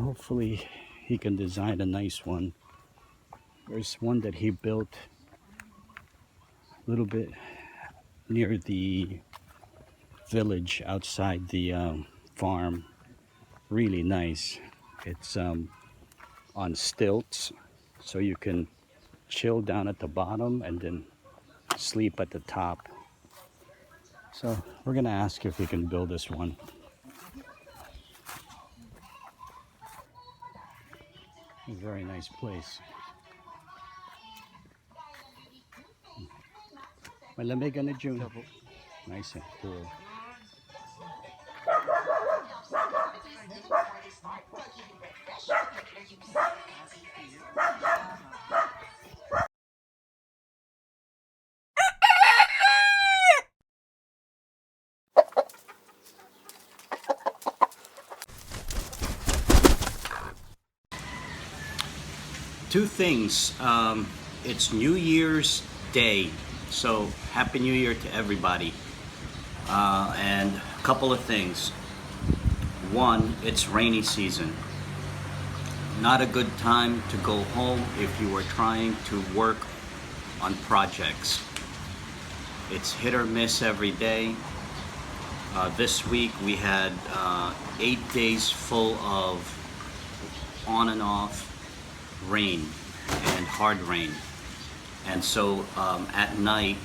hopefully he can design a nice one. There's one that he built a little bit near the village outside the farm. Really nice. It's on stilts, so you can chill down at the bottom and then sleep at the top. So we're gonna ask if he can build this one. A very nice place. Malamig na June. Nice and cool. Two things. It's New Year's Day, so Happy New Year to everybody. And a couple of things. One, it's rainy season. Not a good time to go home if you are trying to work on projects. It's hit or miss every day. This week we had 8 days full of on and off rain and hard rain, and so at night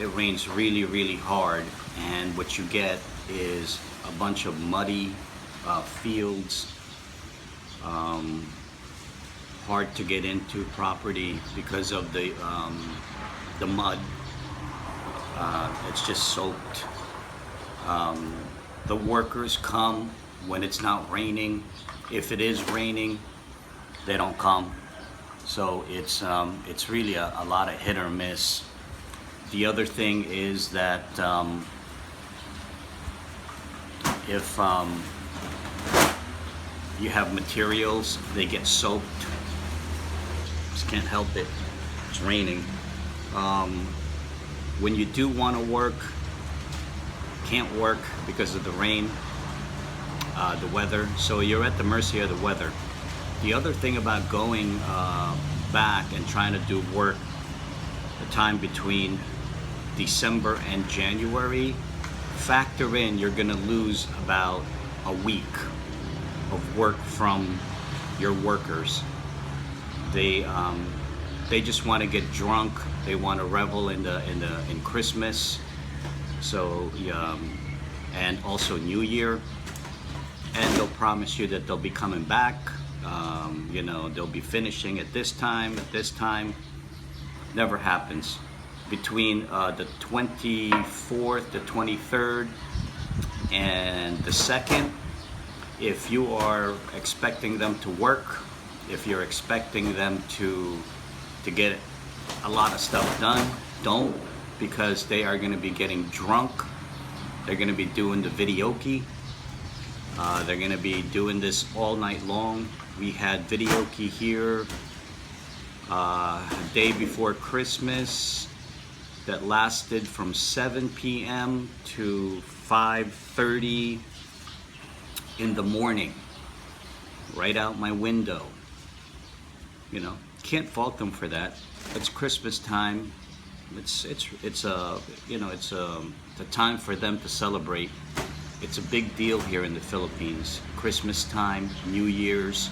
it rains really hard, and what you get is a bunch of muddy fields, hard to get into property because of the mud. It's just soaked. The workers come when it's not raining. If it is raining, they don't come. So it's really a lot of hit or miss. The other thing is that if you have materials, they get soaked. Just can't help it. It's raining. When you do want to work, can't work because of the rain, the weather. So you're at the mercy of the weather. The other thing about going back and trying to do work the time between December and January, factor in you're gonna lose about a week of work from your workers. They just want to get drunk. They want to revel in Christmas. So and also New Year, and they'll promise you that they'll be coming back. You know, they'll be finishing at this time, Never happens. Between the 24th, the 23rd, and the 2nd, if you are expecting them to work, if you're expecting them to get a lot of stuff done, don't, because they are going to be getting drunk. They're going to be doing the videoke. They're going to be doing this all night long. We had videoke here a day before Christmas that lasted from 7 p.m. to 5:30 in the morning, right out my window. You know, can't fault them for that. It's Christmas time. It's a, you know, it's a time for them to celebrate. It's a big deal here in the Philippines. Christmas time, New Year's.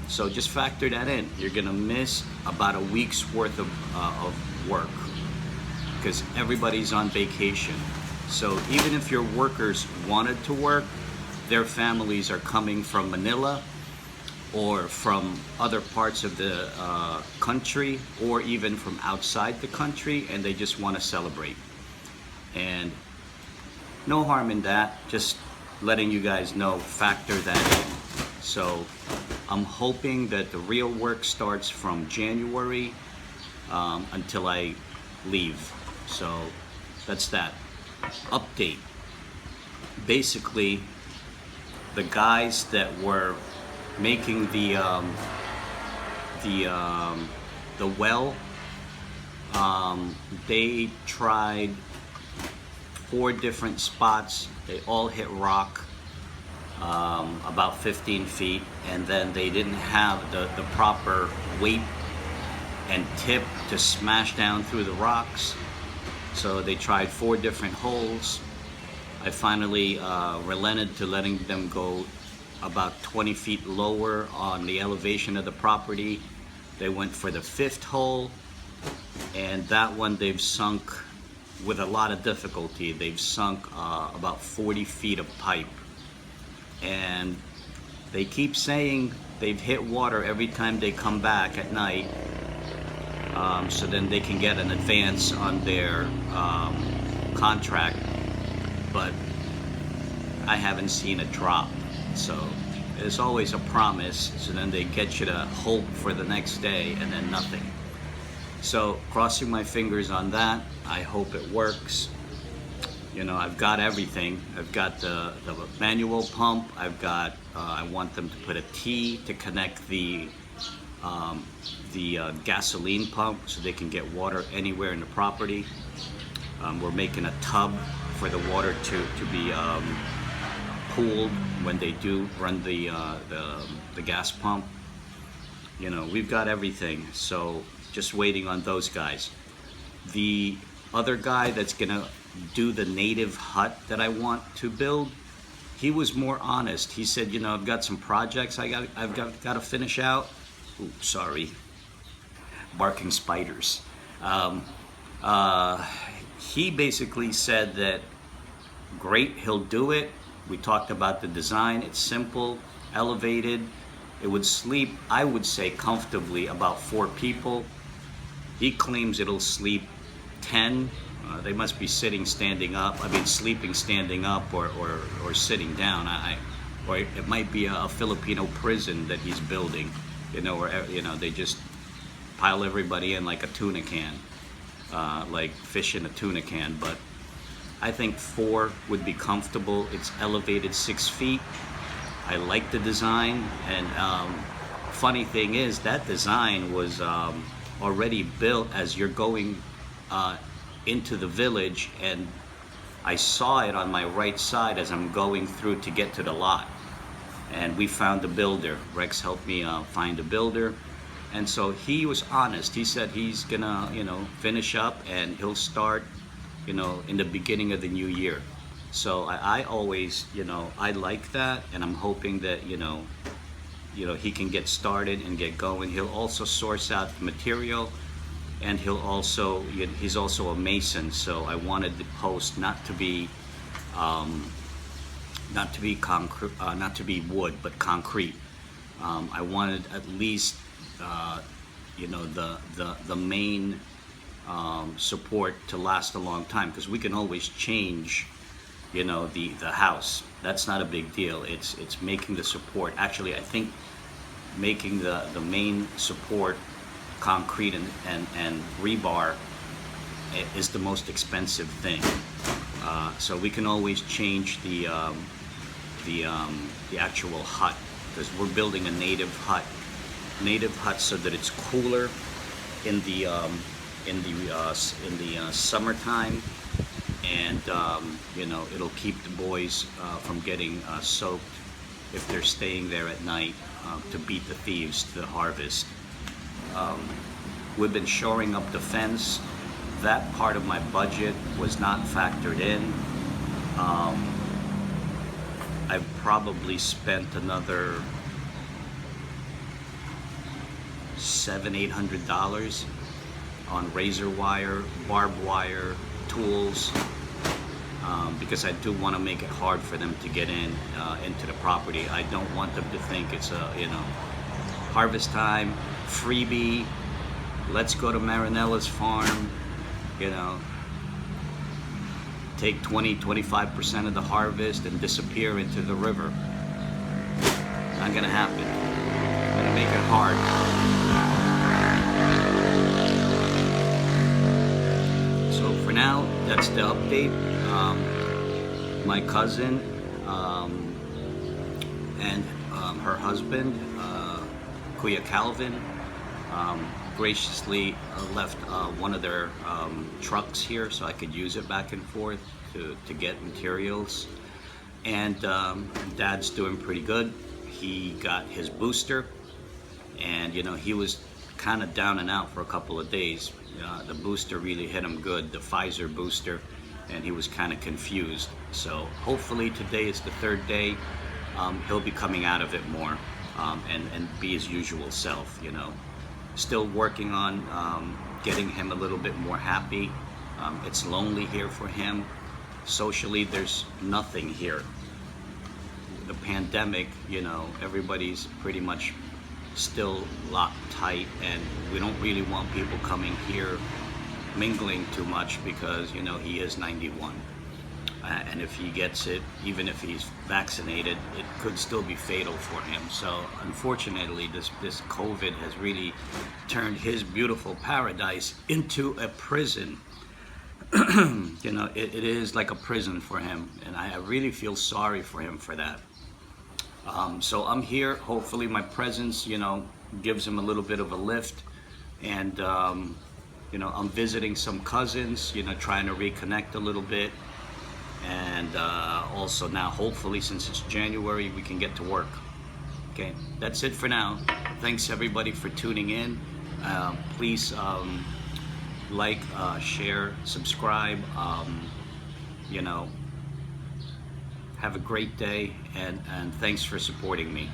So just factor that in. You're gonna miss about a week's worth of work because everybody's on vacation. So even if your workers wanted to work, their families are coming from Manila or from other parts of the country, or even from outside the country, and they just want to celebrate. And no harm in that, just letting you guys know, factor that in. So I'm hoping that the real work starts from January until I leave. So that's that. Update. Basically, the guys that were making the well, they tried 4 different spots. They all hit rock. about 15 feet, and then they didn't have the proper weight and tip to smash down through the rocks. So they tried 4 different holes. I finally relented to letting them go about 20 feet lower on the elevation of the property. They went for the 5th hole, and that one they've sunk with a lot of difficulty. They've sunk about 40 feet of pipe, and they keep saying they've hit water every time they come back at night, so then they can get an advance on their contract, but I haven't seen a drop. So there's always a promise, so then they get you to hope for the next day, and then nothing. So crossing my fingers on that. I hope it works. You know, I've got everything. I've got the manual pump. I've got, I want them to put a T to connect the gasoline pump so they can get water anywhere in the property. We're making a tub for the water to be pooled when they do run the gas pump. You know, we've got everything, so just waiting on those guys. The other guy that's gonna do the native hut that I want to build, he was more honest. He said, you know, I've got some projects I've got to finish out. Ooh, sorry, barking spiders. He basically said that great, he'll do it. We talked about the design. It's simple, elevated. It would sleep, I would say, comfortably about 4 people. He claims it'll sleep 10. They must be sitting, standing up. I mean, sleeping, standing up, or sitting down. Or it might be a Filipino prison that he's building. You know, where, you know, they just pile everybody in like a tuna can, like fish in a tuna can. But I think 4 would be comfortable. It's elevated 6 feet. I like the design, and funny thing is that design was already built as you're going into the village, and I saw it on my right side as I'm going through to get to the lot. And we found a builder. Rex helped me find a builder, and so he was honest. He said he's gonna, you know, finish up, and he'll start, you know, in the beginning of the new year. So I always, you know, I like that, and I'm hoping that, you know, he can get started and get going. He'll also source out the material, and he'll also, he's also a mason. So I wanted the post not to be concrete, not to be wood, but concrete. I wanted at least, you know, the main support to last a long time, because we can always change, you know, the house. That's not a big deal. It's making the support. Actually, I think making the main support concrete and rebar is the most expensive thing. So we can always change the actual hut, because we're building a native hut so that it's cooler in the summertime, and you know, it'll keep the boys from getting soaked if they're staying there at night to beat the thieves to the harvest. We've been shoring up the fence. That part of my budget was not factored in. I've probably spent another $700-800 on razor wire, barbed wire, tools, because I do want to make it hard for them to get into the property. I don't want them to think it's a, you know, harvest time, freebie, let's go to Marinella's farm, you know, take 20-25% of the harvest and disappear into the river. Not gonna happen. I'm gonna make it hard. So for now, that's the update. My cousin and her husband, Kuya Calvin, graciously left one of their trucks here so I could use it back and forth to get materials. And Dad's doing pretty good. He got his booster, and he was kind of down and out for a couple of days. The booster really hit him good, the Pfizer booster, and he was kind of confused. So hopefully today is the third day. He'll be coming out of it more, and be his usual self. Still working on getting him a little bit more happy. It's lonely here for him. Socially, there's nothing here. The pandemic, everybody's pretty much still locked tight, and we don't really want people coming here mingling too much because he is 91, and if he gets it, even if he's vaccinated, it could still be fatal for him. So unfortunately, this COVID has really turned his beautiful paradise into a prison. It is like a prison for him, and I really feel sorry for him for that. So I'm here. Hopefully my presence, gives him a little bit of a lift. And, I'm visiting some cousins, trying to reconnect a little bit. And also now, hopefully, since it's January, we can get to work. Okay, that's it for now. Thanks everybody for tuning in. Please like, share, subscribe. Have a great day, and thanks for supporting me.